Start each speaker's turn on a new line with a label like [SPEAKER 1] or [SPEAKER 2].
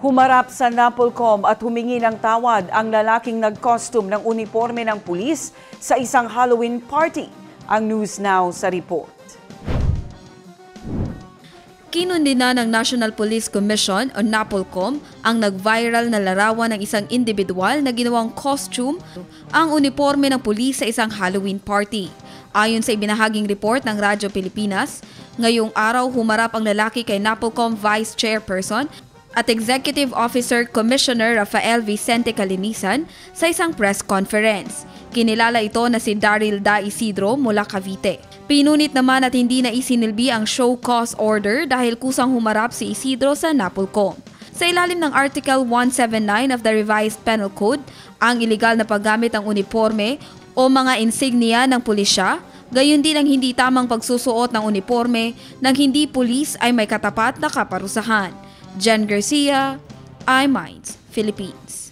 [SPEAKER 1] Humarap sa NAPOLCOM at humingi ng tawad ang lalaking nag-costume ng uniforme ng pulis sa isang Halloween party. Ang News Now sa report.
[SPEAKER 2] Kinundina ng National Police Commission o NAPOLCOM ang nag-viral na larawan ng isang individual na ginawang costume ang uniforme ng pulis sa isang Halloween party. Ayon sa ibinahaging report ng Radyo Pilipinas, ngayong araw humarap ang lalaki kay NAPOLCOM Vice Chairperson at Executive Officer Commissioner Rafael Vicente Calinisan sa isang press conference. Kinilala ito na si Daryl Da Isidro mula Cavite. Pinunit naman at hindi na isinilbi ang show cause order dahil kusang humarap si Isidro sa NAPOLCOM. Sa ilalim ng Article 179 of the Revised Penal Code, ang iligal na paggamit ng uniforme o mga insignia ng pulisya, gayon din ang hindi tamang pagsusuot ng uniforme ng hindi pulis ay may katapat na kaparusahan. Jen Garcia, iMinds, Philippines.